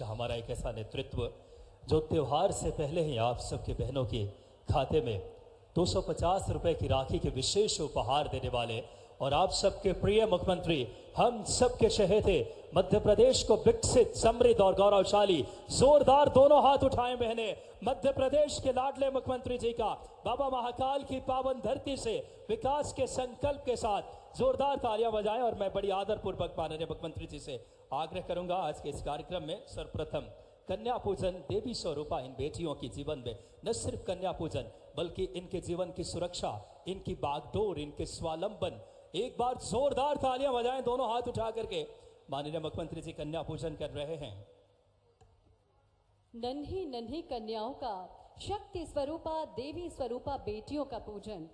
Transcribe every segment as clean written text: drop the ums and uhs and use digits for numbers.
का हमारा एक ऐसा नेतृत्व जो त्योहार से पहले ही आप सबके बहनों के खाते में 250 रुपए की राखी के विशेष उपहार देने वाले और आप सबके प्रिय मुख्यमंत्री, हम सबके चहेते मध्य प्रदेश को विकसित, समृद्ध और गौरवशाली, जोरदार दोनों हाथ उठाएं बहने, मध्य प्रदेश के लाडले मुख्यमंत्री जी का बाबा महाकाल की पावन धरती से विकास के संकल्प के साथ जोरदार तालियां बजाएं। और मैं बड़ी आदरपूर्वक माननीय मुख्यमंत्री जी से आग्रह करूंगा आज के इस कार्यक्रम में सर्वप्रथम कन्या पूजन देवी स्वरूपा इन बेटियों के जीवन में न सिर्फ कन्या पूजन बल्कि इनके जीवन की सुरक्षा, इनकी बागडोर, इनके स्वावलंबन, एक बार जोरदार तालियां बजाएं दोनों हाथ उठा करके। माननीय मुख्यमंत्री जी कन्या पूजन कर रहे हैं। नन्ही नन्ही कन्याओं का, शक्ति स्वरूपा देवी स्वरूपा बेटियों का पूजन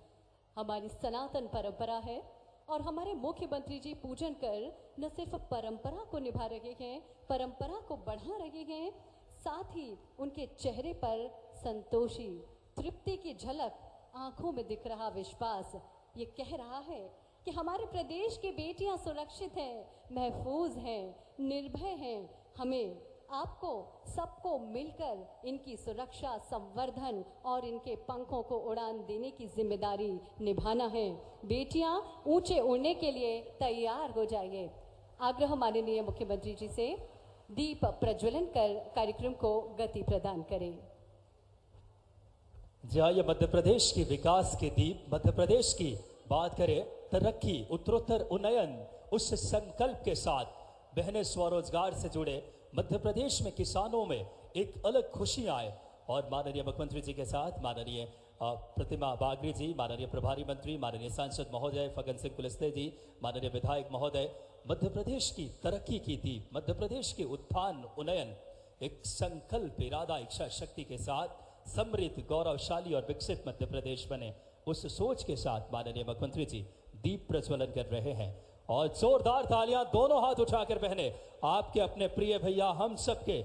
हमारी सनातन परंपरा है और हमारे मुख्यमंत्री जी पूजन कर न सिर्फ परंपरा को निभा रहे हैं, परंपरा को बढ़ा रहे हैं, साथ ही उनके चेहरे पर संतोषी तृप्ति की झलक, आंखों में दिख रहा विश्वास ये कह रहा है कि हमारे प्रदेश की बेटियां सुरक्षित हैं, महफूज हैं, निर्भय हैं। हमें आपको सबको मिलकर इनकी सुरक्षा, संवर्धन और इनके पंखों को उड़ान देने की जिम्मेदारी निभाना है। बेटियां ऊंचे उड़ने के लिए तैयार हो जाइए। आग्रह माननीय मुख्यमंत्री जी से दीप प्रज्वलन कर कार्यक्रम को गति प्रदान करें। जी हाँ, ये मध्य प्रदेश के विकास के दीप, मध्य प्रदेश की बात करें तरक्की, उत्तरोत्तर उन्नयन, उस संकल्प के साथ बहनें स्वरोजगार से जुड़े, मध्य प्रदेश में किसानों में एक अलग खुशी आए। और माननीय मुख्यमंत्री जी के साथ माननीय प्रतिमा बागरी जी, माननीय प्रभारी मंत्री, माननीय सांसद महोदय फग्गन सिंह कुलस्ते जी, माननीय विधायक महोदय, मध्य प्रदेश की तरक्की की दीप, मध्य प्रदेश के उत्थान उन्नयन, एक संकल्प, इरादा, इच्छा शक्ति के साथ समृद्ध, गौरवशाली और विकसित मध्य प्रदेश बने, उस सोच के साथ माननीय मुख्यमंत्री जी दीप प्रज्वलन कर रहे हैं। और जोरदार तालियां दोनों हाथ उठाकर बहने, आपके अपने प्रिय भैया, हम सबके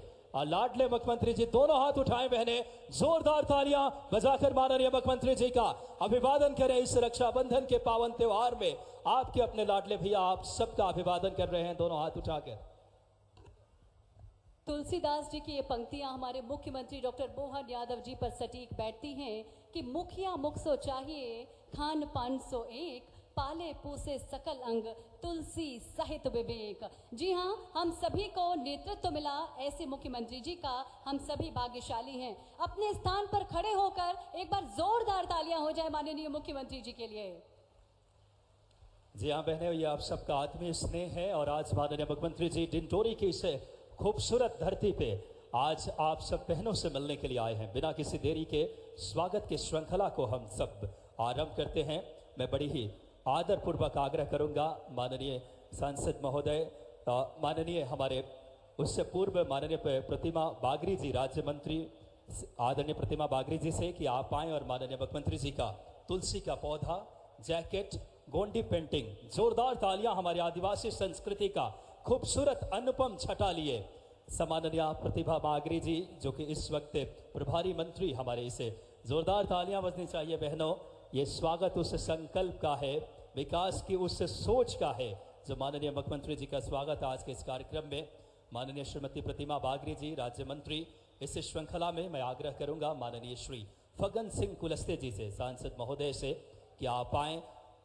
लाडले मुख्यमंत्री जी, दोनों हाथ उठाएं बहने, जोरदार तालियां बजाकर माननीय मुख्यमंत्री जी का अभिवादन करें। इस रक्षाबंधन के पावन त्योहार में आपके अपने लाडले भैया आप सबका अभिवादन कर रहे हैं दोनों हाथ उठाकर। तुलसीदास जी की ये पंक्तियां हमारे मुख्यमंत्री डॉक्टर मोहन यादव जी पर सटीक बैठती हैं कि मुखिया मुख सो चाहिए, खान पान सो एक, पाले पोसे सकल अंग, तुलसी सहित विवेक। जी हाँ, हम सभी को नेतृत्व मिला ऐसे मुख्यमंत्री जी का, हम सभी भाग्यशाली हैं। अपने स्थान पर खड़े होकर एक बार जोरदार तालियां हो जाए माननीय मुख्यमंत्री जी के लिए। जी हाँ बहने, ये आप सबका आत्मीय स्नेह है और आज माननीय मुख्यमंत्री जी डिंडोरी की इस खूबसूरत धरती पे आज आप सब बहनों से मिलने के लिए आए हैं। बिना किसी देरी के स्वागत की श्रृंखला को हम सब आरंभ करते हैं। मैं बड़ी ही आदरपूर्वक आग्रह करूंगा माननीय सांसद महोदय, माननीय हमारे उससे पूर्व माननीय प्रतिमा बागरी जी, राज्य मंत्री आदरणीय प्रतिमा बागरी जी से कि आप आएँ और माननीय मुख्यमंत्री जी का तुलसी का पौधा, जैकेट, गोंडी पेंटिंग, जोरदार तालियां हमारी आदिवासी संस्कृति का खूबसूरत अनुपम छटा लिए सम्माननीय प्रतिभा बागरी जी जो कि इस वक्त प्रभारी मंत्री हमारे, इसे जोरदार तालियां बजनी चाहिए बहनों। ये स्वागत उस संकल्प का है, विकास की उस सोच का है जो माननीय मुख्यमंत्री जी का स्वागत आज के इस कार्यक्रम में। माननीय श्रीमती प्रतिमा बागरी जी राज्य मंत्री, इस श्रृंखला में मैं आग्रह करूंगा माननीय श्री फग्गन सिंह कुलस्ते जी से, सांसद महोदय से कि आप आएँ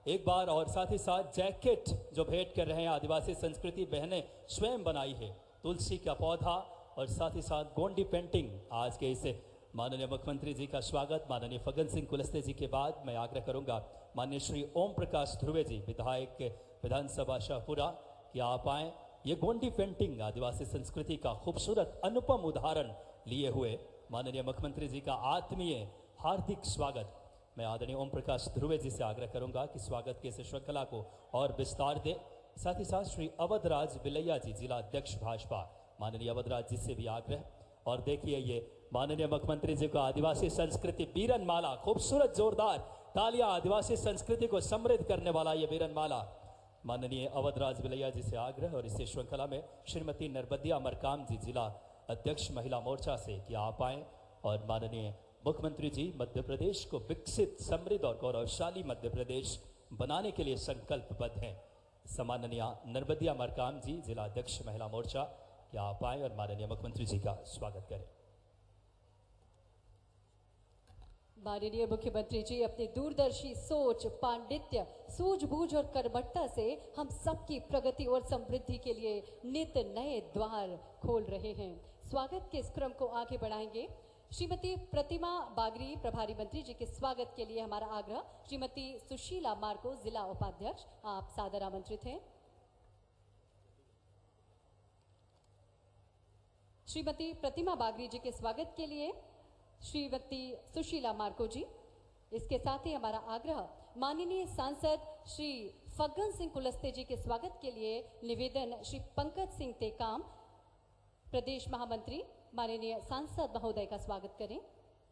एक बार और साथ ही साथ जैकेट जो भेंट कर रहे हैं, आदिवासी संस्कृति बहनें स्वयं बनाई है, तुलसी का पौधा और साथ ही साथ गोंडी पेंटिंग। आज के इसे माननीय मुख्यमंत्री जी का स्वागत माननीय फग्गन सिंह कुलस्ते जी के बाद मैं आग्रह करूंगा माननीय श्री ओम प्रकाश ध्रुवे जी, विधायक विधानसभा शाहपुरा, कि आप आएँ। ये गोंडी पेंटिंग आदिवासी संस्कृति का खूबसूरत अनुपम उदाहरण लिए हुए माननीय मुख्यमंत्री जी का आत्मीय हार्दिक स्वागत मैं आदरणीय ओम प्रकाश ध्रुवे जी से आग्रह करूंगा कि स्वागत की इस श्रृंखला को और विस्तार दे। साथ ही साथ श्री अवधराज बिलैया जी, जिला अध्यक्ष भाजपा, माननीय अवधराज जी से भी आग्रह। और देखिए ये माननीय मुख्यमंत्री जी को आदिवासी संस्कृति बीरन माला, खूबसूरत जोरदार तालियां, आदिवासी संस्कृति को समृद्ध करने वाला ये बीरन माला, माननीय अवधराज बिलैया जी से आग्रह। और इस श्रृंखला में श्रीमती नरबदिया मरकाम जी, जिला अध्यक्ष महिला मोर्चा से कि आप आएँ और माननीय मुख्यमंत्री जी मध्य प्रदेश को विकसित, समृद्ध और गौरवशाली मध्य प्रदेश बनाने के लिए संकल्पबद्ध हैं। सम्माननीय नरबदिया मरकाम जी, जिला अध्यक्ष महिला मोर्चा, कि आप आए और माननीय मुख्यमंत्री जी का स्वागत करें। माननीय मुख्यमंत्री जी अपनी दूरदर्शी सोच, पांडित्य, सूझबूझ और कर्मठता से हम सबकी प्रगति और समृद्धि के लिए नित नए द्वार खोल रहे हैं। स्वागत के इस क्रम को आगे बढ़ाएंगे। श्रीमती प्रतिमा बागरी प्रभारी मंत्री जी के स्वागत के लिए हमारा आग्रह। श्रीमती सुशीला मार्को जिला उपाध्यक्ष, आप सादर आमंत्रित हैं। श्रीमती प्रतिमा बागरी जी के स्वागत के लिए श्रीमती सुशीला मार्को जी। इसके साथ ही हमारा आग्रह माननीय सांसद श्री फग्गन सिंह कुलस्ते जी के स्वागत के लिए निवेदन श्री पंकज सिंह टेकाम प्रदेश महामंत्री माननीय सांसद महोदय का स्वागत करें।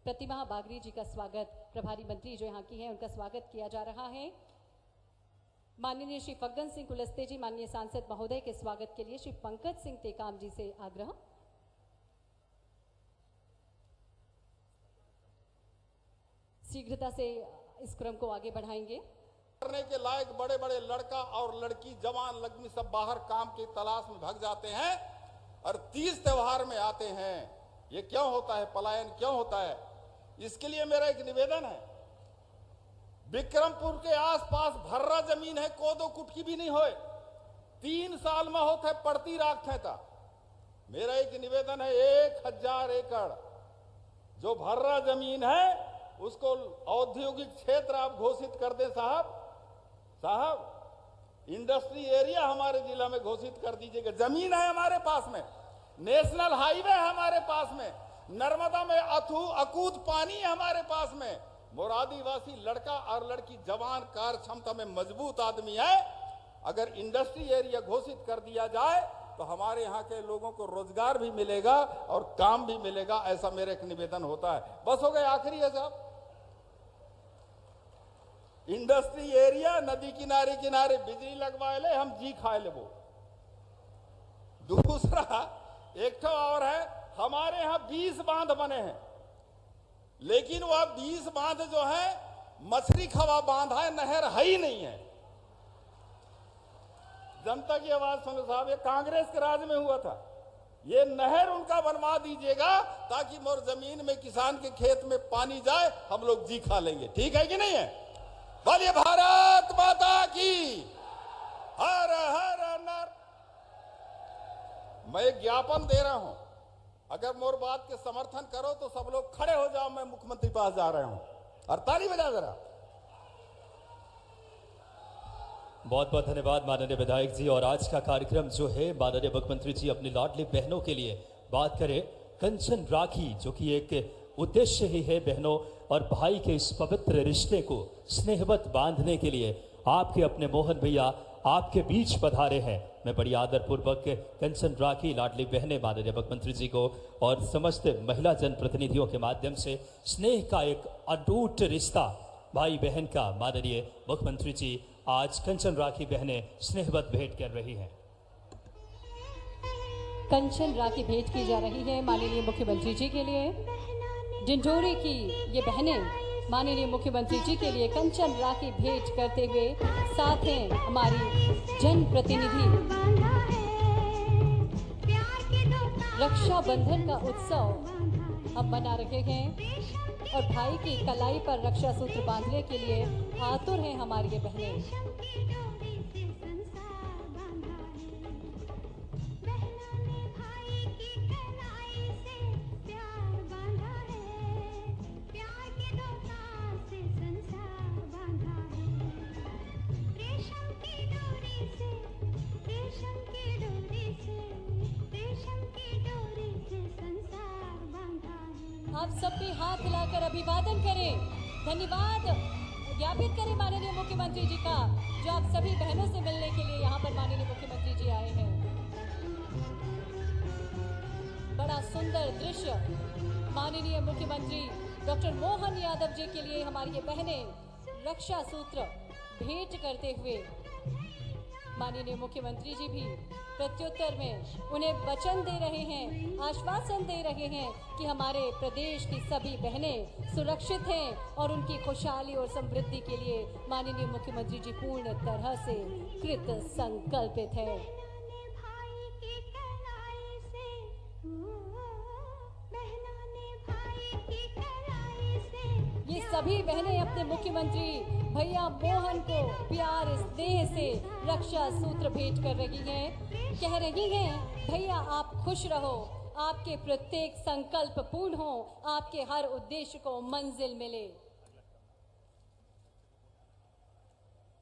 प्रतिमा बागरी जी का स्वागत, प्रभारी मंत्री जो यहाँ की हैं उनका स्वागत किया जा रहा है। माननीय श्री फग्गन सिंह कुलस्ते जी माननीय सांसद महोदय के स्वागत के लिए श्री पंकज सिंह टेकाम जी से आग्रह। शीघ्रता से इस क्रम को आगे बढ़ाएंगे। करने के लायक बड़े बड़े लड़का और लड़की, जवान लड़की सब बाहर काम की तलाश में भाग जाते हैं और तीज त्योहार में आते हैं। ये क्यों होता है? पलायन क्यों होता है? इसके लिए मेरा एक निवेदन है। विक्रमपुर के आसपास भर्रा जमीन है, कोदो कुटकी भी नहीं होए, 3 साल में होते पड़ती राखते था। मेरा एक निवेदन है, 1000 एकड़ जो भर्रा जमीन है उसको औद्योगिक क्षेत्र आप घोषित कर दें साहब। इंडस्ट्री एरिया हमारे जिला में घोषित कर दीजिएगा। जमीन है हमारे पास में, नेशनल हाईवे है हमारे पास में, नर्मदा में अकूत पानी है हमारे पास में। मोरादीवासी लड़का और लड़की जवान, कार्य क्षमता में मजबूत आदमी है। अगर इंडस्ट्री एरिया घोषित कर दिया जाए तो हमारे यहाँ के लोगों को रोजगार भी मिलेगा और काम भी मिलेगा। ऐसा मेरा एक निवेदन होता है। बस हो गए, आखिरी है साहब। इंडस्ट्री एरिया, नदी किनारे किनारे बिजली लगवाए ले, हम जी खाए ले। वो दूसरा एक तो और है, हमारे यहाँ 20 बांध बने हैं, लेकिन वह 20 बांध जो है मछली खवा बांध है, नहर है ही नहीं है। जनता की आवाज सुनो साहब, ये कांग्रेस के राज में हुआ था। ये नहर उनका बनवा दीजिएगा ताकि मोर जमीन में किसान के खेत में पानी जाए, हम लोग जी खा लेंगे। ठीक है कि नहीं है? बोलिए भारत माता की हर हर नर। मैं एक ज्ञापन दे रहा हूं, अगर मोर बात के समर्थन करो तो सब लोग खड़े हो जाओ। मैं मुख्यमंत्री पास जा रहा हूं और ताली बजा जरा। बहुत बहुत धन्यवाद माननीय विधायक जी। और आज का कार्यक्रम जो है, माननीय मुख्यमंत्री जी अपनी लाडली बहनों के लिए बात करें। कंचन राखी जो कि एक उद्देश्य ही है बहनों और भाई के इस पवित्र रिश्ते को स्नेहवत बांधने के लिए आपके अपने मोहन भैया आपके बीच पधारे हैं। मैं बड़ी आदरपूर्वक कंचन राखी लाडली बहनें माननीय मुख्यमंत्री जी को और समस्त महिला जनप्रतिनिधियों के माध्यम से स्नेह का एक अटूट रिश्ता भाई बहन का माननीय मुख्यमंत्री जी आज कंचन राखी बहनें स्नेहवत भेंट कर रही हैं। कंचन राखी भेंट की जा रही है माननीय मुख्यमंत्री जी के लिए। डिंडोरी की ये बहनें माननीय मुख्यमंत्री जी के लिए कंचन राखी भेंट करते हुए साथ हैं हमारी जनप्रतिनिधि। रक्षाबंधन का उत्सव हम मना रहे हैं और भाई की कलाई पर रक्षा सूत्र बांधने के लिए आतुर हैं हमारी ये बहनें। आप सब भी हाथ हिलाकर अभिवादन करें, धन्यवाद ज्ञापित करें माननीय मुख्यमंत्री जी का, जो आप सभी बहनों से मिलने के लिए यहाँ पर माननीय मुख्यमंत्री जी आए हैं। बड़ा सुंदर दृश्य माननीय मुख्यमंत्री डॉक्टर मोहन यादव जी के लिए हमारी ये बहनें रक्षा सूत्र भेंट करते हुए माननीय मुख्यमंत्री जी भी प्रत्युत्तर में उन्हें वचन दे रहे हैं, आश्वासन दे रहे हैं कि हमारे प्रदेश की सभी बहनें सुरक्षित हैं और उनकी खुशहाली और समृद्धि के लिए माननीय मुख्यमंत्री जी पूर्ण तरह से कृत संकल्पित है। सभी बहनें अपने मुख्यमंत्री भैया मोहन को प्यार स्नेह से रक्षा सूत्र भेंट कर रही हैं, कह रही हैं भैया आप खुश रहो, आपके प्रत्येक संकल्प पूर्ण हो, आपके हर उद्देश्य को मंजिल मिले।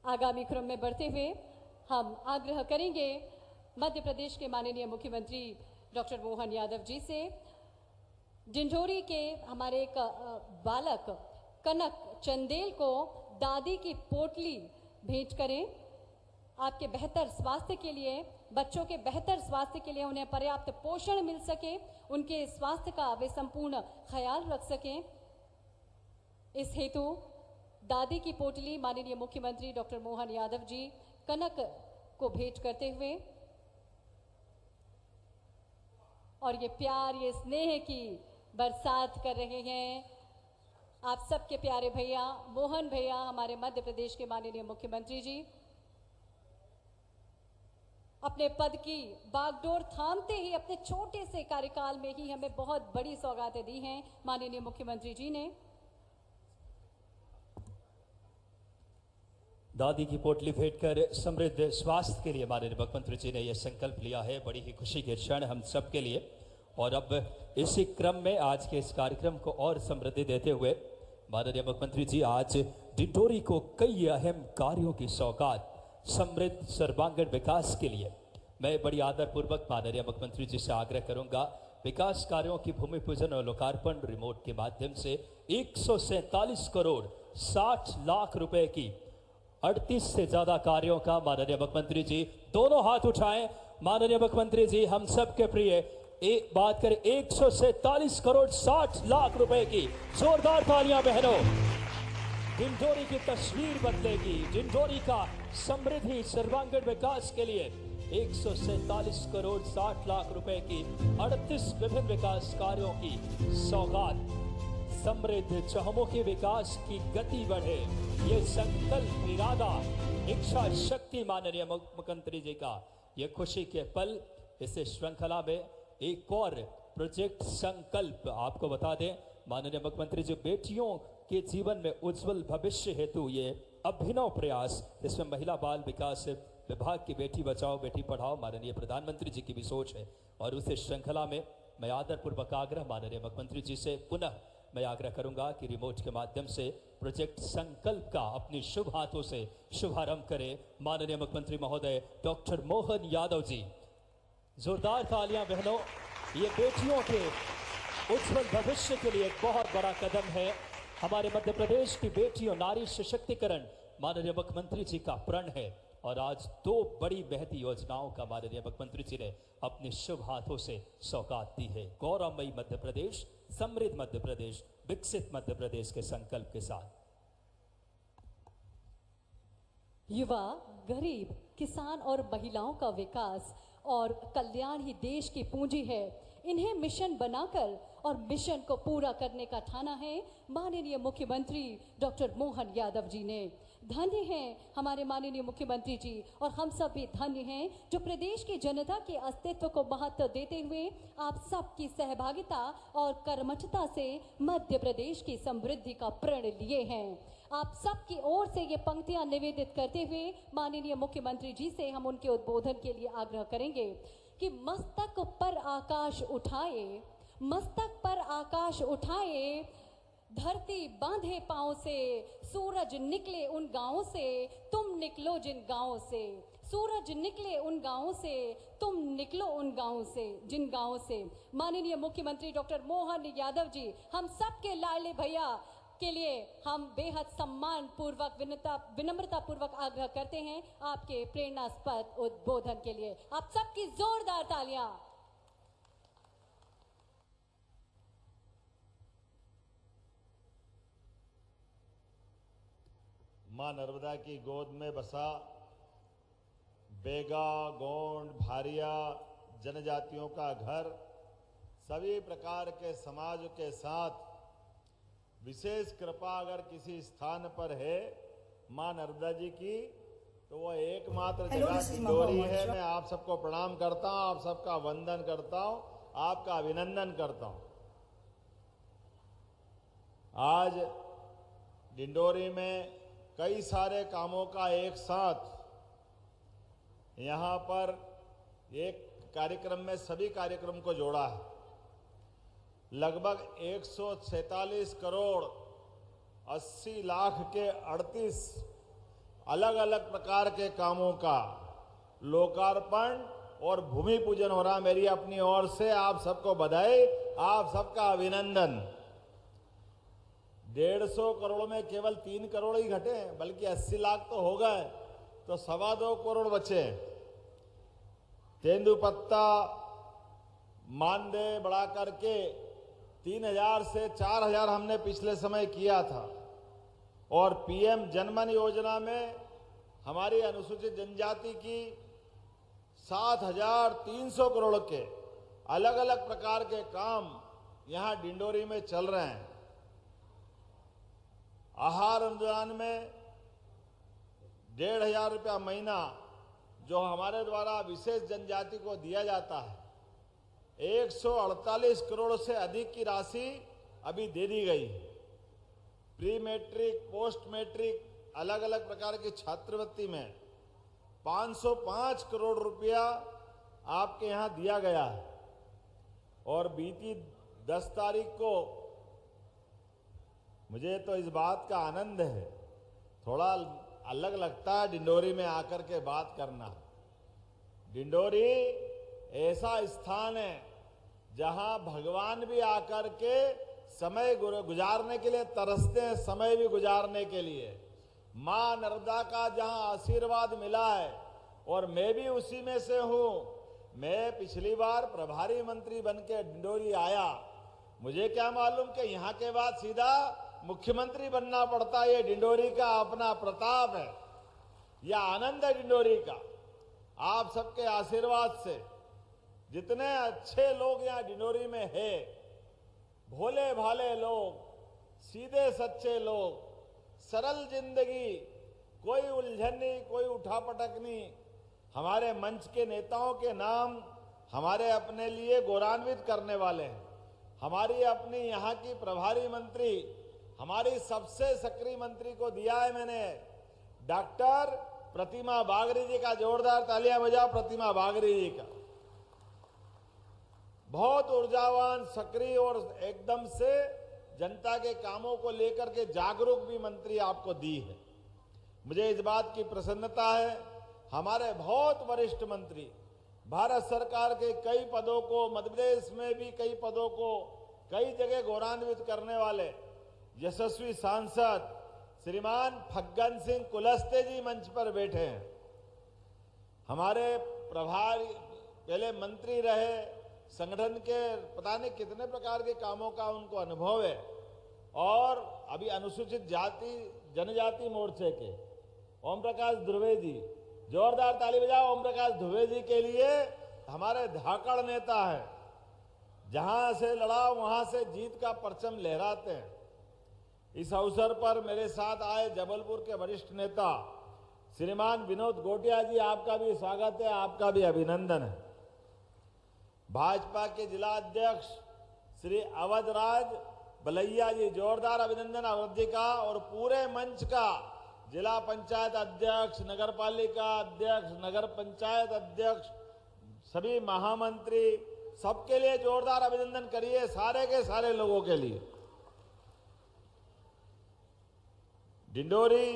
आगामी क्रम में बढ़ते हुए हम आग्रह करेंगे मध्य प्रदेश के माननीय मुख्यमंत्री डॉक्टर मोहन यादव जी से डिंडोरी के हमारे एक बालक कनक चंदेल को दादी की पोटली भेंट करें। आपके बेहतर स्वास्थ्य के लिए, बच्चों के बेहतर स्वास्थ्य के लिए, उन्हें पर्याप्त पोषण मिल सके, उनके स्वास्थ्य का वे संपूर्ण ख्याल रख सकें, इस हेतु दादी की पोटली माननीय मुख्यमंत्री डॉक्टर मोहन यादव जी कनक को भेंट करते हुए और ये प्यार, ये स्नेह की बरसात कर रहे हैं। आप सबके प्यारे भैया मोहन भैया, हमारे मध्य प्रदेश के माननीय मुख्यमंत्री जी, अपने पद की बागडोर थामते ही अपने छोटे से कार्यकाल में ही हमें बहुत बड़ी सौगातें दी हैं माननीय मुख्यमंत्री जी ने। दादी की पोटली भेंट कर समृद्ध स्वास्थ्य के लिए माननीय मुख्यमंत्री जी ने यह संकल्प लिया है। बड़ी ही खुशी के क्षण हम सब के लिए। और अब इसी क्रम में आज के इस कार्यक्रम को और समृद्धि देते हुए माननीय मुख्यमंत्री जी आज डिंडोरी को कई अहम कार्यों की सौगात समृद्ध सर्वांगीण विकास के लिए मैं बड़ी आदरपूर्वक माननीय मुख्यमंत्री जी से आग्रह करूंगा, विकास कार्यों की भूमि पूजन और लोकार्पण रिमोट के माध्यम से 147 करोड़ 60 लाख रुपए की 38 से ज्यादा कार्यों का माननीय मुख्यमंत्री जी दोनों हाथ उठाएं। माननीय मुख्यमंत्री जी हम सबके प्रिय एक बात करें 147 करोड़ 60 लाख रुपए की जोरदार तालियां बहनों। डिंडोरी की तस्वीर बदलेगी, डिंडोरी का समृद्धि सर्वांगीण विकास के लिए 147 करोड़ 60 लाख रुपए की 38 विभिन्न विकास कार्यों की सौगात। समृद्ध चहुमुखी विकास की गति बढ़े, ये संकल्प, इरादा, इच्छा शक्ति माननीय मुख्यमंत्री जी का ये खुशी के पल। इस श्रृंखला में एक और प्रोजेक्ट संकल्प आपको बता दें, माननीय मुख्यमंत्री जी बेटियों के जीवन में उज्जवल भविष्य हेतु ये अभिनव प्रयास, जिसमें महिला बाल विकास विभाग की बेटी बचाओ बेटी पढ़ाओ माननीय प्रधानमंत्री जी की भी सोच है। और उस श्रृंखला में मैं आदरपूर्वक आग्रह माननीय मुख्यमंत्री जी से पुनः मैं आग्रह करूंगा कि रिमोट के माध्यम से प्रोजेक्ट संकल्प का अपनी शुभ हाथों से शुभारंभ करें माननीय मुख्यमंत्री महोदय डॉक्टर मोहन यादव जी। जोरदार तालियां बहनों, ये बेटियों के उज्जवल भविष्य के लिए एक बहुत बड़ा कदम है। हमारे मध्य प्रदेश की बेटियों नारी सशक्तिकरण माननीय मुख्यमंत्री जी का प्रण है और आज दो बड़ी महती योजनाओं का माननीय मुख्यमंत्री जी ने अपने शुभ हाथों से सौगात दी है। गौरवमयी मध्य प्रदेश, समृद्ध मध्य प्रदेश, विकसित मध्य प्रदेश के संकल्प के साथ। युवा, गरीब, किसान और महिलाओं का विकास और कल्याण ही देश की पूंजी है। इन्हें मिशन बनाकर और मिशन को पूरा करने का ठाना है माननीय मुख्यमंत्री डॉक्टर मोहन यादव जी ने। धन्य हैं हमारे माननीय मुख्यमंत्री जी और हम सब भी धन्य हैं जो प्रदेश की जनता के अस्तित्व को महत्व देते हुए आप सबकी सहभागिता और कर्मठता से मध्य प्रदेश की समृद्धि का प्रण लिए हैं। आप सबकी ओर से ये पंक्तियां निवेदित करते हुए माननीय मुख्यमंत्री जी से हम उनके उद्बोधन के लिए आग्रह करेंगे कि मस्तक पर आकाश उठाए, मस्तक पर आकाश उठाए, धरती बांधे पांव से, सूरज निकले उन गांवों से, तुम निकलो जिन गांवों से, सूरज निकले उन गांवों से, तुम निकलो उन गांवों से, जिन गांवों से। माननीय मुख्यमंत्री डॉक्टर मोहन यादव जी, हम सबके लाडले भैया के लिए हम बेहद सम्मान पूर्वक विनम्रता पूर्वक आग्रह करते हैं आपके प्रेरणास्पद उद्बोधन के लिए। आप सबकी जोरदार तालियां। मां नर्मदा की गोद में बसा बेगा, गोंड, भारिया जनजातियों का घर, सभी प्रकार के समाज के साथ विशेष कृपा अगर किसी स्थान पर है मां नर्मदा जी की, तो वो एकमात्र जगह डिंडोरी है। मैं आप सबको प्रणाम करता हूं, आप सबका वंदन करता हूं, आपका अभिनंदन करता हूं। आज डिंडोरी में कई सारे कामों का एक साथ यहाँ पर एक कार्यक्रम में सभी कार्यक्रम को जोड़ा है। लगभग 147 करोड़ 80 लाख के 38 अलग अलग प्रकार के कामों का लोकार्पण और भूमि पूजन हो रहा। मेरी अपनी ओर से आप सबको बधाई, आप सबका अभिनंदन। 150 करोड़ में केवल 3 करोड़ ही घटे, बल्कि 80 लाख तो हो गए, तो 2.25 करोड़ बचे। तेंदुपत्ता मानदेय बढ़ा करके 3000 से 4000 हमने पिछले समय किया था, और पीएम जनमन योजना में हमारी अनुसूचित जनजाति की 7300 करोड़ के अलग अलग प्रकार के काम यहां डिंडोरी में चल रहे हैं। आहार अनुदान में 1500 रुपया महीना जो हमारे द्वारा विशेष जनजाति को दिया जाता है, 148 करोड़ से अधिक की राशि अभी दे दी गई। प्री मैट्रिक, पोस्ट मैट्रिक अलग अलग प्रकार की छात्रवृत्ति में 505 करोड़ रुपया आपके यहां दिया गया है। और बीती 10 तारीख को मुझे तो इस बात का आनंद है, थोड़ा अलग लगता है डिंडोरी में आकर के बात करना। डिंडोरी ऐसा स्थान है जहां भगवान भी आकर के समय गुजारने के लिए तरसते हैं, समय भी गुजारने के लिए। मां नर्मदा का जहां आशीर्वाद मिला है, और मैं भी उसी में से हूं। मैं पिछली बार प्रभारी मंत्री बनके डिंडोरी आया, मुझे क्या मालूम कि यहां के बाद सीधा मुख्यमंत्री बनना पड़ता। ये डिंडोरी का अपना प्रताप है, यह आनंद है डिंडोरी का। आप सबके आशीर्वाद से जितने अच्छे लोग यहाँ डिंडोरी में हैं, भोले भाले लोग, सीधे सच्चे लोग, सरल जिंदगी, कोई उलझन नहीं, कोई उठापटक नहीं। हमारे मंच के नेताओं के नाम हमारे अपने लिए गौरवान्वित करने वाले हैं। हमारी अपनी यहाँ की प्रभारी मंत्री, हमारी सबसे सक्रिय मंत्री को दिया है मैंने, डॉक्टर प्रतिमा बागरी जी का। जोरदार तालियां बजाओ प्रतिमा बागरी जी का। बहुत ऊर्जावान, सक्रिय और एकदम से जनता के कामों को लेकर के जागरूक भी मंत्री आपको दी है। मुझे इस बात की प्रसन्नता है, हमारे बहुत वरिष्ठ मंत्री, भारत सरकार के कई पदों को, मध्य प्रदेश में भी कई पदों को कई जगह गौरवान्वित करने वाले यशस्वी सांसद श्रीमान फग्गन सिंह कुलस्ते जी मंच पर बैठे हैं। हमारे प्रभारी पहले मंत्री रहे, संगठन के पता नहीं कितने प्रकार के कामों का उनको अनुभव है, और अभी अनुसूचित जाति जनजाति मोर्चे के ओम प्रकाश ध्रुवे जी, जोरदार ताली बजाओ ओम प्रकाश ध्रुवे जी के लिए। हमारे धाकड़ नेता है, जहां से लड़ा वहां से जीत का परचम लहराते हैं। इस अवसर पर मेरे साथ आए जबलपुर के वरिष्ठ नेता श्रीमान विनोद गोटिया जी, आपका भी स्वागत है, आपका भी अभिनंदन है। भाजपा के जिला अध्यक्ष श्री अवध राज बलैया जी, जोरदार अभिनंदन अवध जी का, और पूरे मंच का जिला पंचायत अध्यक्ष, नगर पालिका अध्यक्ष, नगर पंचायत अध्यक्ष, सभी महामंत्री, सबके लिए जोरदार अभिनंदन करिए, सारे के सारे लोगों के लिए। डिंडोरी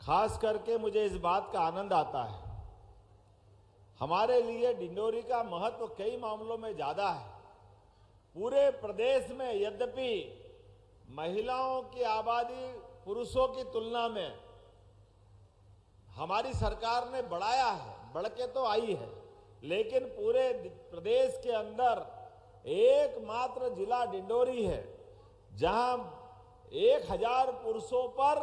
खास करके मुझे इस बात का आनंद आता है, हमारे लिए डिंडोरी का महत्व कई मामलों में ज्यादा है। पूरे प्रदेश में यद्यपि महिलाओं की आबादी पुरुषों की तुलना में हमारी सरकार ने बढ़ाया है, बढ़ के तो आई है, लेकिन पूरे प्रदेश के अंदर एकमात्र जिला डिंडोरी है जहां 1000 पुरुषों पर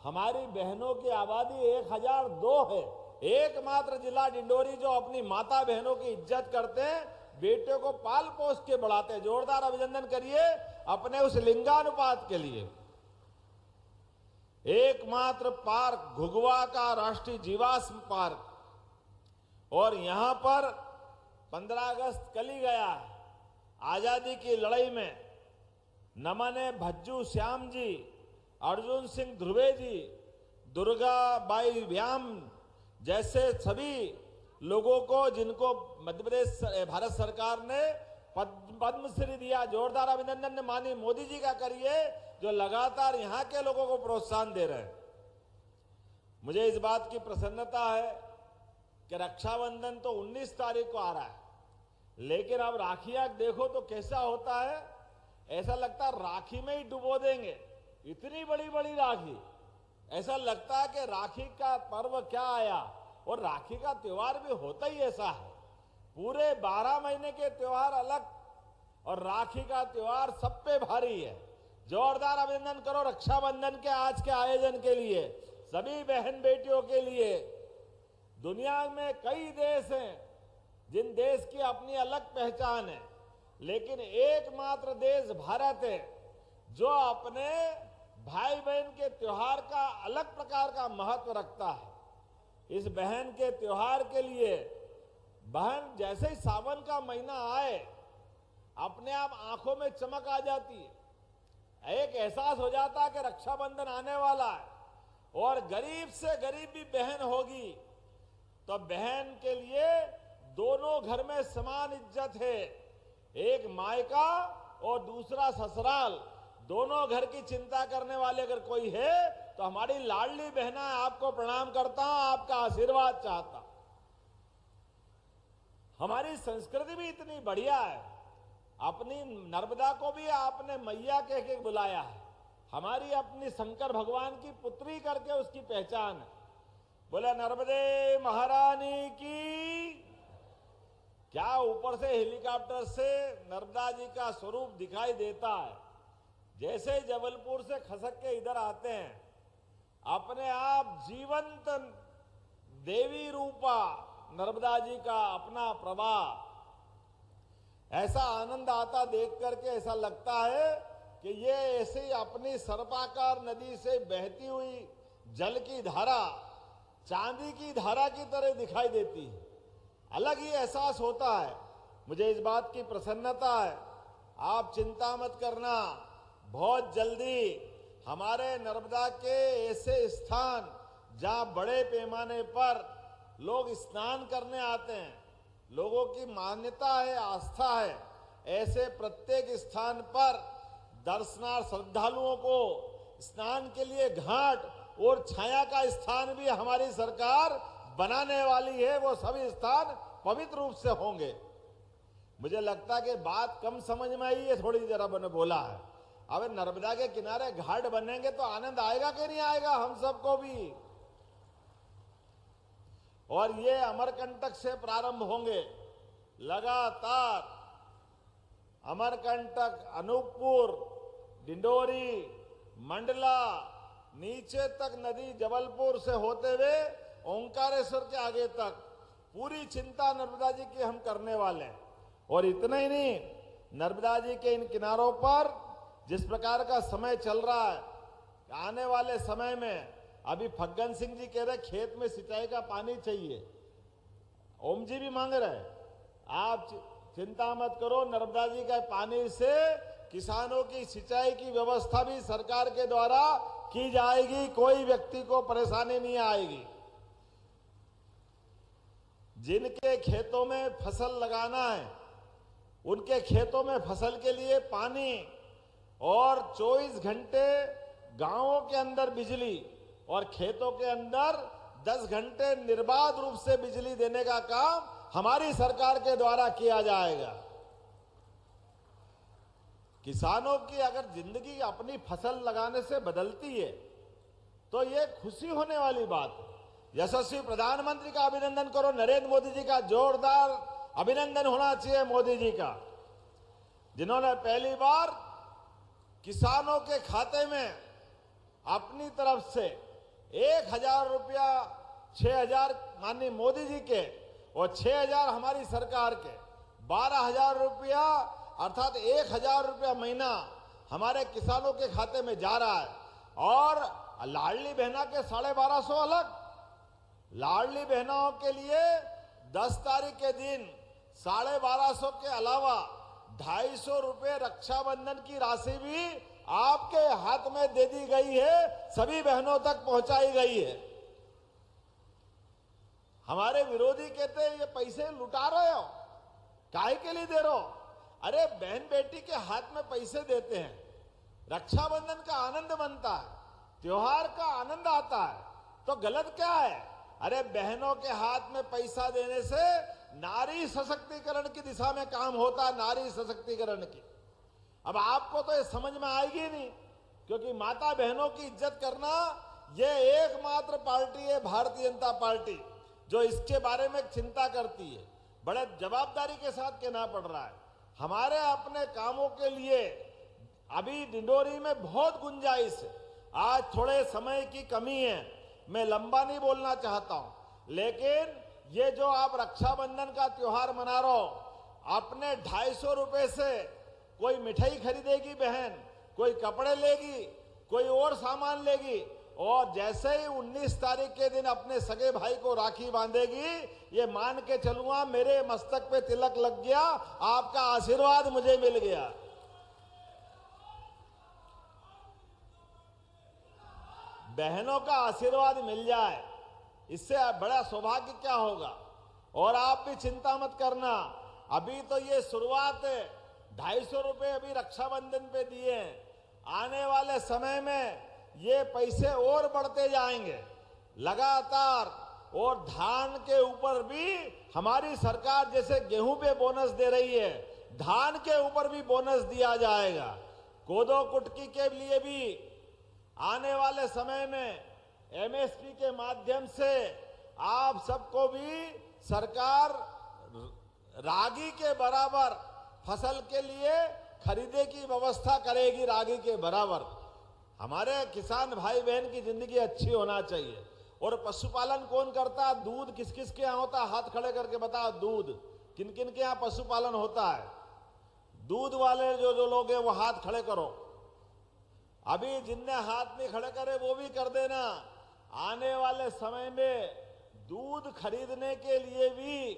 हमारी बहनों की आबादी 1002 है। एकमात्र जिला डिंडोरी जो अपनी माता बहनों की इज्जत करते हैं, बेटे को पाल पोस के बढ़ाते हैं। जोरदार अभिनंदन करिए अपने उस लिंगानुपात के लिए। एकमात्र पार्क घुघुआ का राष्ट्रीय जीवाश्म पार्क, और यहां पर 15 अगस्त कल ही गया, आजादी की लड़ाई में नमन भज्जू श्याम जी अर्जुन सिंह ध्रुवे जी, दुर्गा बाई व्याम जैसे सभी लोगों को, जिनको मध्य प्रदेश भारत सरकार ने पद्मश्री दिया, जोरदार अभिनंदन माननीय मोदी जी का करिए, जो लगातार यहाँ के लोगों को प्रोत्साहन दे रहे हैं। मुझे इस बात की प्रसन्नता है कि रक्षाबंधन तो 19 तारीख को आ रहा है, लेकिन अब राखियां देखो तो कैसा होता है, ऐसा लगता है राखी में ही डुबो देंगे, इतनी बड़ी बड़ी राखी। ऐसा लगता है कि राखी का पर्व क्या आया, और राखी का त्योहार भी होता ही ऐसा है। पूरे 12 महीने के त्योहार अलग और राखी का त्योहार सब पे भारी है। जोरदार अभिनंदन करो रक्षाबंधन के आज के आयोजन के लिए, सभी बहन बेटियों के लिए। दुनिया में कई देश हैं जिन देश की अपनी अलग पहचान है, लेकिन एकमात्र देश भारत है जो अपने भाई बहन के त्योहार का अलग प्रकार का महत्व रखता है। इस बहन के त्योहार के लिए बहन जैसे ही सावन का महीना आए, अपने आप आंखों में चमक आ जाती है, एक एहसास हो जाता है कि रक्षाबंधन आने वाला है, और गरीब से गरीब भी बहन होगी तो बहन के लिए दोनों घर में समान इज्जत है। एक मायका और दूसरा ससुराल, दोनों घर की चिंता करने वाले अगर कोई है तो हमारी लाडली बहना है। आपको प्रणाम करता हूं, आपका आशीर्वाद चाहता हूं। हमारी संस्कृति भी इतनी बढ़िया है, अपनी नर्मदा को भी आपने मैया कह के बुलाया है। हमारी अपनी शंकर भगवान की पुत्री करके उसकी पहचान है। बोला नर्मदे महारानी की। क्या ऊपर से हेलीकॉप्टर से नर्मदा जी का स्वरूप दिखाई देता है। जैसे जबलपुर से खसक के इधर आते हैं, अपने आप जीवंत देवी रूपा नर्मदा जी का अपना प्रवाह, ऐसा आनंद आता देख करके। ऐसा लगता है कि ये ऐसे ही अपनी सर्पाकार नदी से बहती हुई जल की धारा, चांदी की धारा की तरह दिखाई देती है। अलग ही एहसास होता है। मुझे इस बात की प्रसन्नता है, आप चिंता मत करना, बहुत जल्दी हमारे नर्मदा के ऐसे स्थान जहां बड़े पैमाने पर लोग स्नान करने आते हैं, लोगों की मान्यता है, आस्था है, ऐसे प्रत्येक स्थान पर दर्शनार्थ श्रद्धालुओं को स्नान के लिए घाट और छाया का स्थान भी हमारी सरकार बनाने वाली है। वो सभी स्थान पवित्र रूप से होंगे। मुझे लगता है कि बात कम समझ में आई है, थोड़ी जरा मैंने बोला है। अब नर्मदा के किनारे घाट बनेंगे तो आनंद आएगा कि नहीं आएगा हम सबको भी। और ये अमरकंटक से प्रारंभ होंगे, लगातार अमरकंटक, अनूपपुर, डिंडोरी, मंडला, नीचे तक नदी जबलपुर से होते हुए ओंकारेश्वर के आगे तक पूरी चिंता नर्मदा जी की हम करने वाले हैं। और इतना ही नहीं, नर्मदा जी के इन किनारों पर जिस प्रकार का समय चल रहा है, आने वाले समय में अभी फग्गन सिंह जी कह रहे खेत में सिंचाई का पानी चाहिए, ओम जी भी मांग रहे। आप चिंता मत करो, नर्मदा जी के पानी से किसानों की सिंचाई की व्यवस्था भी सरकार के द्वारा की जाएगी, कोई व्यक्ति को परेशानी नहीं आएगी। जिनके खेतों में फसल लगाना है, उनके खेतों में फसल के लिए पानी और 24 घंटे गांवों के अंदर बिजली और खेतों के अंदर 10 घंटे निर्बाध रूप से बिजली देने का काम हमारी सरकार के द्वारा किया जाएगा। किसानों की अगर जिंदगी अपनी फसल लगाने से बदलती है तो ये खुशी होने वाली बात है। यशस्वी प्रधानमंत्री का अभिनंदन करो, नरेंद्र मोदी जी का जोरदार अभिनंदन होना चाहिए मोदी जी का, जिन्होंने पहली बार किसानों के खाते में अपनी तरफ से 1,000 रुपया, 6,000 माननीय मोदी जी के और 6,000 हमारी सरकार के, 12,000 रुपया अर्थात 1,000 रुपया महीना हमारे किसानों के खाते में जा रहा है। और लाडली बहना के 1250 अलग, लाडली बहनाओं के लिए 10 तारीख के दिन 1250 के अलावा 250 रुपये रक्षाबंधन की राशि भी आपके हाथ में दे दी गई है, सभी बहनों तक पहुंचाई गई है। हमारे विरोधी कहते हैं ये पैसे लुटा रहे हो, काहे के लिए दे रहे हो? अरे बहन बेटी के हाथ में पैसे देते हैं, रक्षाबंधन का आनंद बनता है, त्योहार का आनंद आता है, तो गलत क्या है? अरे बहनों के हाथ में पैसा देने से नारी सशक्तिकरण की दिशा में काम होता है, नारी सशक्तिकरण की। अब आपको तो ये समझ में आएगी नहीं, क्योंकि माता बहनों की इज्जत करना ये एकमात्र पार्टी है भारतीय जनता पार्टी जो इसके बारे में चिंता करती है। बड़े जवाबदारी के साथ कहना पड़ रहा है। हमारे अपने कामों के लिए अभी डिंडोरी में बहुत गुंजाइश है। आज थोड़े समय की कमी है, मैं लंबा नहीं बोलना चाहता हूं, लेकिन ये जो आप रक्षाबंधन का त्योहार मना रहे हो, अपने 250 रुपए से कोई मिठाई खरीदेगी बहन, कोई कपड़े लेगी, कोई और सामान लेगी, और जैसे ही 19 तारीख के दिन अपने सगे भाई को राखी बांधेगी, ये मान के चलूंगा मेरे मस्तक पे तिलक लग गया, आपका आशीर्वाद मुझे मिल गया। बहनों का आशीर्वाद मिल जाए, इससे बड़ा सौभाग्य क्या होगा। और आप भी चिंता मत करना, अभी तो ये शुरुआत है। 250 रुपए अभी रक्षाबंधन पे दिए हैं, आने वाले समय में ये पैसे और बढ़ते जाएंगे लगातार। और धान के ऊपर भी हमारी सरकार जैसे गेहूं पे बोनस दे रही है, धान के ऊपर भी बोनस दिया जाएगा। कोदो कुटकी के लिए भी आने वाले समय में एमएसपी के माध्यम से आप सबको भी सरकार रागी के बराबर फसल के लिए खरीदे की व्यवस्था करेगी, रागी के बराबर। हमारे किसान भाई बहन की जिंदगी अच्छी होना चाहिए। और पशुपालन कौन करता है? दूध किस किस के यहाँ होता है? हाथ खड़े करके बताओ, दूध किन किन के यहाँ पशुपालन होता है? दूध वाले जो लोग हैं वो हाथ खड़े करो। अभी जिनने हाथ नहीं खड़े करे वो भी कर देना। आने वाले समय में दूध खरीदने के लिए भी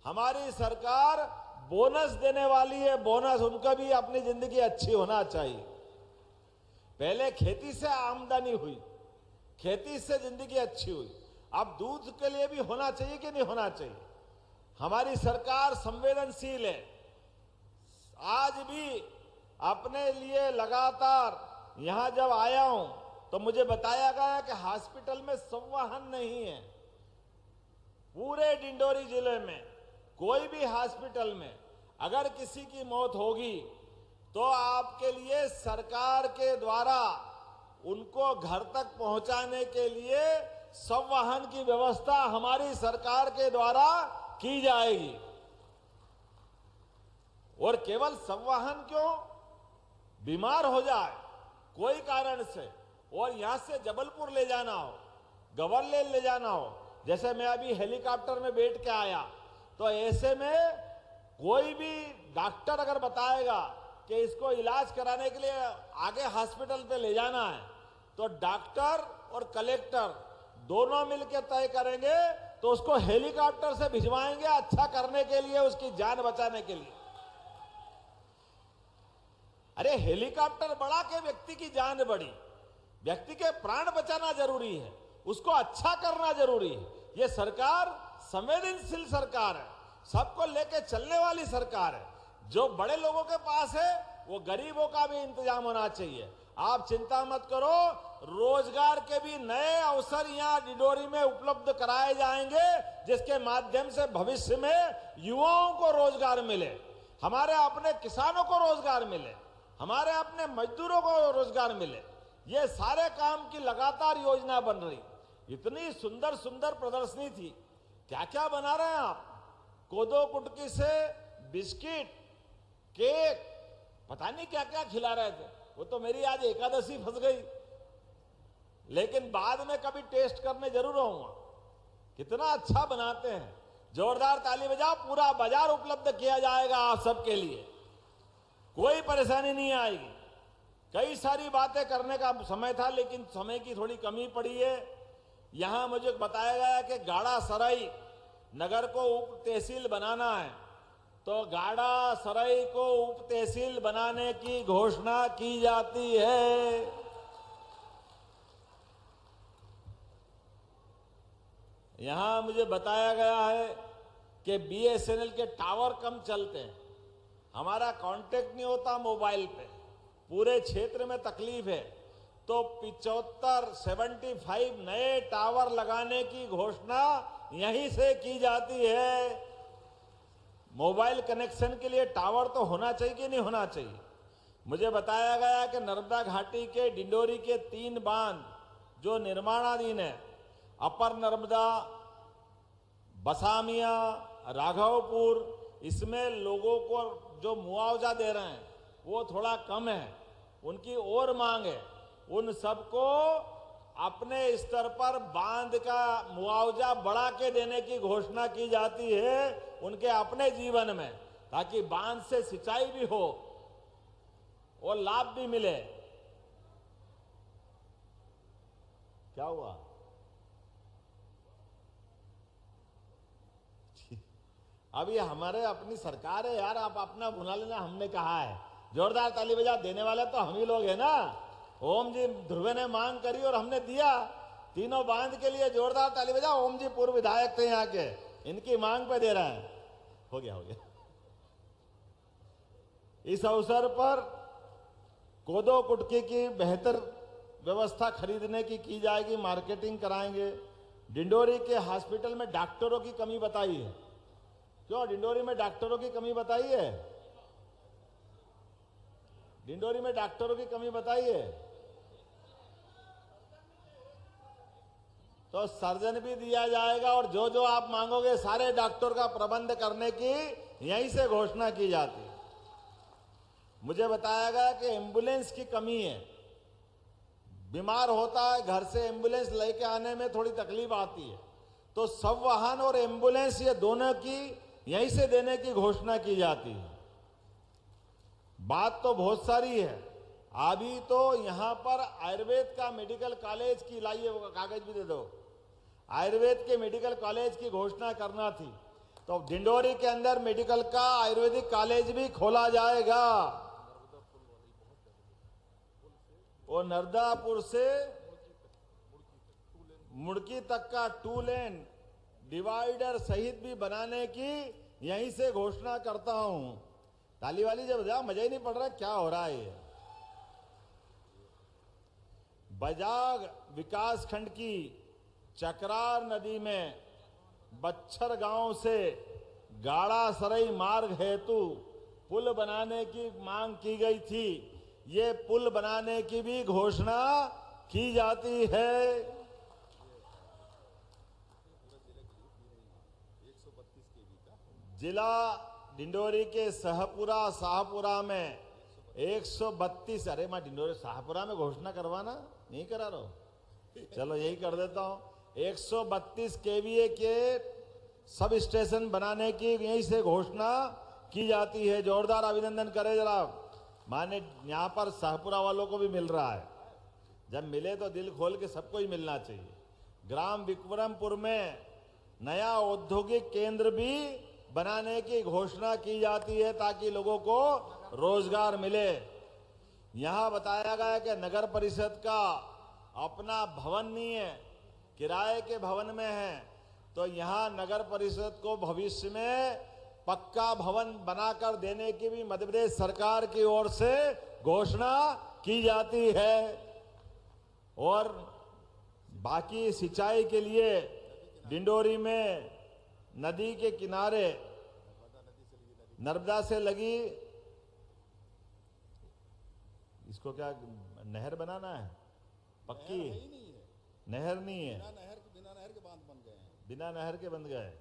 हमारी सरकार बोनस देने वाली है। बोनस उनका भी अपनी जिंदगी अच्छी होना चाहिए। पहले खेती से आमदनी हुई, खेती से जिंदगी अच्छी हुई, अब दूध के लिए भी होना चाहिए कि नहीं होना चाहिए? हमारी सरकार संवेदनशील है। आज भी अपने लिए लगातार यहां जब आया हूं तो मुझे बताया गया कि हॉस्पिटल में संवहन नहीं है। पूरे डिंडोरी जिले में कोई भी हॉस्पिटल में अगर किसी की मौत होगी तो आपके लिए सरकार के द्वारा उनको घर तक पहुंचाने के लिए संवहन की व्यवस्था हमारी सरकार के द्वारा की जाएगी। और केवल संवहन क्यों, बीमार हो जाए कोई कारण से और यहां से जबलपुर ले जाना हो, गवर्नर ले जाना हो, जैसे मैं अभी हेलीकॉप्टर में बैठ के आया, तो ऐसे में कोई भी डॉक्टर अगर बताएगा कि इसको इलाज कराने के लिए आगे हॉस्पिटल पे ले जाना है, तो डॉक्टर और कलेक्टर दोनों मिलकर तय करेंगे, तो उसको हेलीकॉप्टर से भिजवाएंगे अच्छा करने के लिए, उसकी जान बचाने के लिए। अरे हेलीकॉप्टर बढ़ा के व्यक्ति की जान बढ़ी, व्यक्ति के प्राण बचाना जरूरी है, उसको अच्छा करना जरूरी है। ये सरकार संवेदनशील सरकार है, सबको लेके चलने वाली सरकार है। जो बड़े लोगों के पास है वो गरीबों का भी इंतजाम होना चाहिए। आप चिंता मत करो, रोजगार के भी नए अवसर यहाँ डिंडोरी में उपलब्ध कराए जाएंगे, जिसके माध्यम से भविष्य में युवाओं को रोजगार मिले, हमारे अपने किसानों को रोजगार मिले, हमारे अपने मजदूरों को रोजगार मिले। ये सारे काम की लगातार योजना बन रही। इतनी सुंदर सुंदर प्रदर्शनी थी, क्या क्या बना रहे हैं आप? कोदो कुटकी से बिस्किट, केक, पता नहीं क्या क्या खिला रहे थे। वो तो मेरी आज एकादशी फंस गई, लेकिन बाद में कभी टेस्ट करने जरूर आऊंगा। कितना अच्छा बनाते हैं, जोरदार ताली बजाओ। पूरा बाजार उपलब्ध किया जाएगा आप सबके लिए, कोई परेशानी नहीं आएगी। कई सारी बातें करने का समय था, लेकिन समय की थोड़ी कमी पड़ी है। यहां मुझे बताया गया कि गाड़ा सराई नगर को उप तहसील बनाना है, तो गाड़ा सराय को उप तहसील बनाने की घोषणा की जाती है। यहां मुझे बताया गया है कि बीएसएनएल के टावर कम चलते हैं, हमारा कांटेक्ट नहीं होता मोबाइल पे, पूरे क्षेत्र में तकलीफ है। तो 75 नए टावर लगाने की घोषणा यहीं से की जाती है। मोबाइल कनेक्शन के लिए टावर तो होना चाहिए कि नहीं होना चाहिए। मुझे बताया गया कि नर्मदा घाटी के डिंडोरी के 3 बांध जो निर्माणाधीन है, अपर नर्मदा, बसामिया, राघवपुर, इसमें लोगों को जो मुआवजा दे रहे हैं वो थोड़ा कम है, उनकी और मांग है। उन सबको अपने स्तर पर बांध का मुआवजा बढ़ा के देने की घोषणा की जाती है उनके अपने जीवन में, ताकि बांध से सिंचाई भी हो और लाभ भी मिले। क्या हुआ? अब ये हमारे अपनी सरकार है यार, आप अपना बुला लेना। हमने कहा है, जोरदार ताली बजा, देने वाले तो हम ही लोग हैं ना। ओम जी ध्रुवे ने मांग करी और हमने दिया। तीनों बांध के लिए जोरदार ताली बजा। ओम जी पूर्व विधायक थे यहाँ के, इनकी मांग पे दे रहे हैं। हो गया। इस अवसर पर कोदो कुटकी की बेहतर व्यवस्था खरीदने की जाएगी, मार्केटिंग कराएंगे। डिंडोरी के हॉस्पिटल में डॉक्टरों की कमी बताई है। क्यों डिंडोरी में डॉक्टरों की कमी बताई है? डिंडोरी में डॉक्टरों की कमी बताई है तो सर्जन भी दिया जाएगा, और जो जो आप मांगोगे सारे डॉक्टर का प्रबंध करने की यहीं से घोषणा की जाती है। मुझे बताया गया कि एम्बुलेंस की कमी है, बीमार होता है, घर से एम्बुलेंस लेके आने में थोड़ी तकलीफ आती है, तो सब वाहन और एम्बुलेंस ये दोनों की यहीं से देने की घोषणा की जाती है। बात तो बहुत सारी है। अभी तो यहां पर आयुर्वेद का मेडिकल कॉलेज की, लाइए वो कागज भी दे दो, आयुर्वेद के मेडिकल कॉलेज की घोषणा करना थी। तो डिंडोरी के अंदर मेडिकल का आयुर्वेदिक कॉलेज भी खोला जाएगा। और नर्मदापुर से मुड़की तक का 2 लेन डिवाइडर सहित भी बनाने की यहीं से घोषणा करता हूं। ताली वाली जब बजा, मजा ही नहीं पड़ रहा क्या हो रहा है। बजाग विकास खंड की चकरार नदी में बच्छर गांव से गाड़ा सरई मार्ग हेतु पुल बनाने की मांग की गई थी। ये पुल बनाने की भी घोषणा की जाती है। जिला डिंडोरी के शाहपुरा में 132, अरे मैं डिंडोरी शाहपुरा में घोषणा करवाना नहीं करा रहा हूं, चलो यही कर देता हूं। 132 केवीए के सब स्टेशन बनाने की यहीं से घोषणा की जाती है। जोरदार अभिनंदन करें जरा। माने यहां पर शाहपुरा वालों को भी मिल रहा है, जब मिले तो दिल खोल के सबको ही मिलना चाहिए। ग्राम विक्रमपुर में नया औद्योगिक केंद्र भी बनाने की घोषणा की जाती है ताकि लोगों को रोजगार मिले। यहां बताया गया कि नगर परिषद का अपना भवन नहीं है, किराए के भवन में है, तो यहां नगर परिषद को भविष्य में पक्का भवन बनाकर देने की भी मध्य प्रदेश सरकार की ओर से घोषणा की जाती है। और बाकी सिंचाई के लिए डिंडोरी में नदी के किनारे नर्मदा से लगी, इसको क्या नहर बनाना है? पक्की नहर नहीं है, बिना नहर के बांध बन गए हैं। बिना नहर के बन गए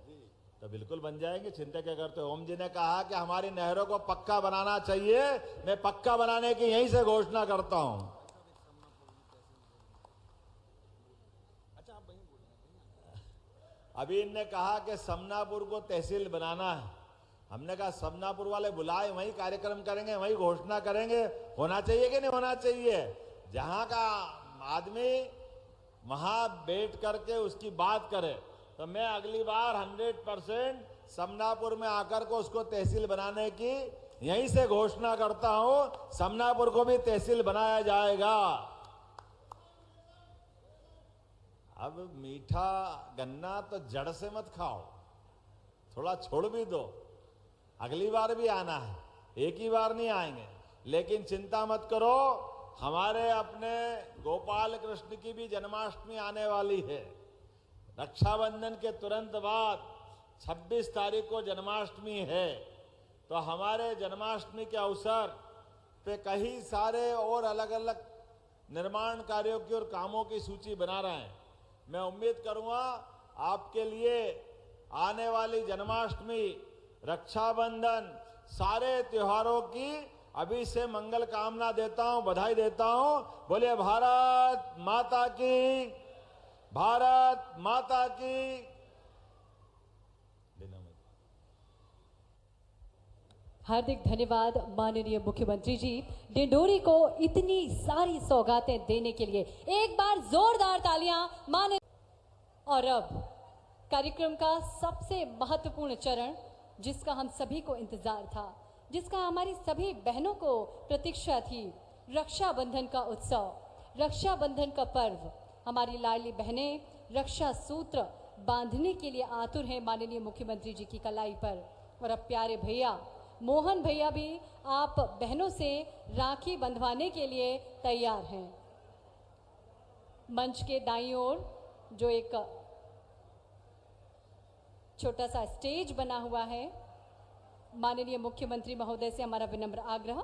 तो बिल्कुल बन जाएंगे, चिंता क्या करते हो। ओम जी ने कहा कि हमारी नहरों को पक्का बनाना चाहिए, मैं पक्का बनाने की यहीं से घोषणा करता हूं। अभी इनने कहा कि समनापुर को तहसील बनाना है। हमने कहा समनापुर वाले बुलाए, वहीं कार्यक्रम करेंगे, वहीं घोषणा करेंगे। होना चाहिए कि नहीं होना चाहिए? जहां का आदमी वहां बैठ करके उसकी बात करे। तो मैं अगली बार 100% समनापुर में आकर को उसको तहसील बनाने की यहीं से घोषणा करता हूं, समनापुर को भी तहसील बनाया जाएगा। अब मीठा गन्ना तो जड़ से मत खाओ, थोड़ा छोड़ भी दो, अगली बार भी आना है, एक ही बार नहीं आएंगे। लेकिन चिंता मत करो, हमारे अपने गोपाल कृष्ण की भी जन्माष्टमी आने वाली है। रक्षाबंधन के तुरंत बाद 26 तारीख को जन्माष्टमी है, तो हमारे जन्माष्टमी के अवसर पे कई सारे और अलग अलग निर्माण कार्यों की और कामों की सूची बना रहे हैं। मैं उम्मीद करूंगा आपके लिए आने वाली जन्माष्टमी, रक्षाबंधन, सारे त्योहारों की अभी से मंगल कामना देता हूं, बधाई देता हूं। बोलिए भारत माता की, भारत माता की। हार्दिक धन्यवाद माननीय मुख्यमंत्री जी, डिंडोरी को इतनी सारी सौगातें देने के लिए। एक बार जोरदार तालियां माननीय। और अब कार्यक्रम का सबसे महत्वपूर्ण चरण, जिसका हम सभी को इंतजार था, जिसका हमारी सभी बहनों को प्रतीक्षा थी, रक्षाबंधन का उत्सव, रक्षाबंधन का पर्व। हमारी लाडली बहनें रक्षा सूत्र बांधने के लिए आतुर हैं माननीय मुख्यमंत्री जी की कलाई पर। और अब प्यारे भैया मोहन भैया भी आप बहनों से राखी बंधवाने के लिए तैयार हैं। मंच के दाईं ओर जो एक छोटा सा स्टेज बना हुआ है, माननीय मुख्यमंत्री महोदय से हमारा विनम्र आग्रह।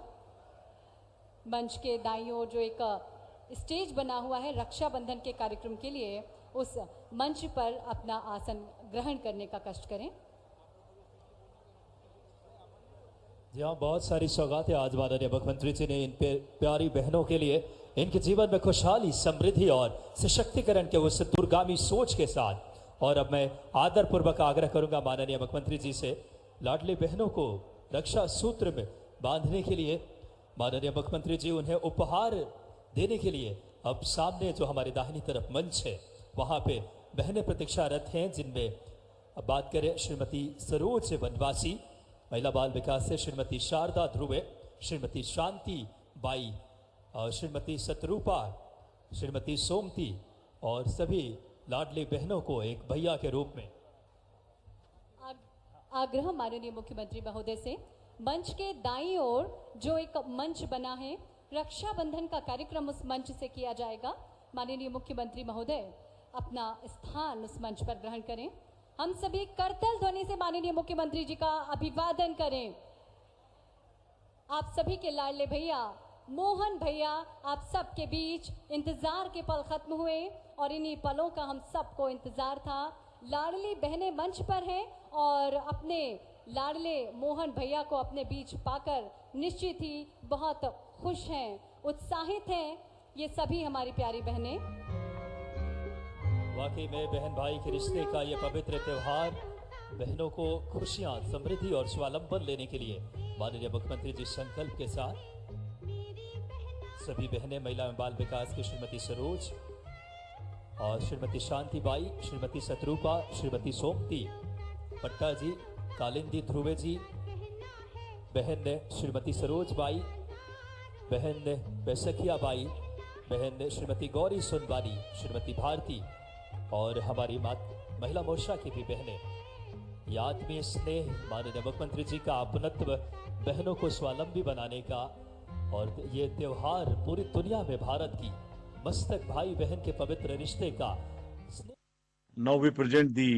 मंच के दाईं ओर जो एक स्टेज बना हुआ है रक्षाबंधन के कार्यक्रम के लिए, उस मंच पर अपना आसन ग्रहण करने का कष्ट करें। जी हाँ, बहुत सारी सौगातें आज माननीय मुख्यमंत्री जी ने इन प्यारी बहनों के लिए, इनके जीवन में खुशहाली, समृद्धि और सशक्तिकरण के उस दूरगामी सोच के साथ। और अब मैं आदरपूर्वक आग्रह करूंगा माननीय मुख्यमंत्री जी से, लाडली बहनों को रक्षा सूत्र में बांधने के लिए माननीय मुख्यमंत्री जी उन्हें उपहार देने के लिए अब सामने जो हमारी दाहिनी तरफ मंच है वहां पे बहनें प्रतीक्षारत हैं, जिनमें अब बात करें श्रीमती सरोज वनवासी, महिला बाल विकास से श्रीमती शारदा ध्रुवे, श्रीमती शांति बाई, और श्रीमती सतरूपा, श्रीमती सोमती और सभी लाडली बहनों को एक भैया के रूप में आग्रह माननीय मुख्यमंत्री महोदय से, मंच के दाईं ओर जो एक मंच बना है, रक्षाबंधन का कार्यक्रम उस मंच से किया जाएगा। माननीय मुख्यमंत्री महोदय अपना स्थान उस मंच पर ग्रहण करें। हम सभी करतल ध्वनि से माननीय मुख्यमंत्री जी का अभिवादन करें। आप सभी के लाडले भैया मोहन भैया आप सबके बीच इंतजार के पल खत्म हुए और इन्हीं पलों का हम सबको इंतजार था। लाडली बहनें मंच पर हैं और अपने लाडले मोहन भैया को अपने बीच पाकर निश्चित ही बहुत खुश हैं, उत्साहित हैं ये सभी हमारी प्यारी बहनें। वाकई में बहन भाई के रिश्ते का ये पवित्र त्यौहार बहनों को खुशियां, समृद्धि और स्वावलंबन लेने के लिए माननीय मुख्यमंत्री जी संकल्प के साथ सभी बहनें, महिला एवं बाल विकास की श्रीमती सरोज और श्रीमती शांति बाई, श्रीमती सतरूपा, श्रीमती सोमती पट्टा जी, कालिंदी ध्रुवे जी, बहन श्रीमती सरोज बाई, बहन बैसखिया बाई, बहन श्रीमती गौरी सोनवानी, श्रीमती भारती और हमारी महिला मोर्चा की भी बहनें। ये आत्मीय स्नेह माननीय मुख्यमंत्री जी का अपनत्व, बहनों को स्वावलंबी बनाने का, और ये त्योहार पूरी दुनिया में भारत की मस्तक भाई बहन के पवित्र रिश्ते का। Now we present the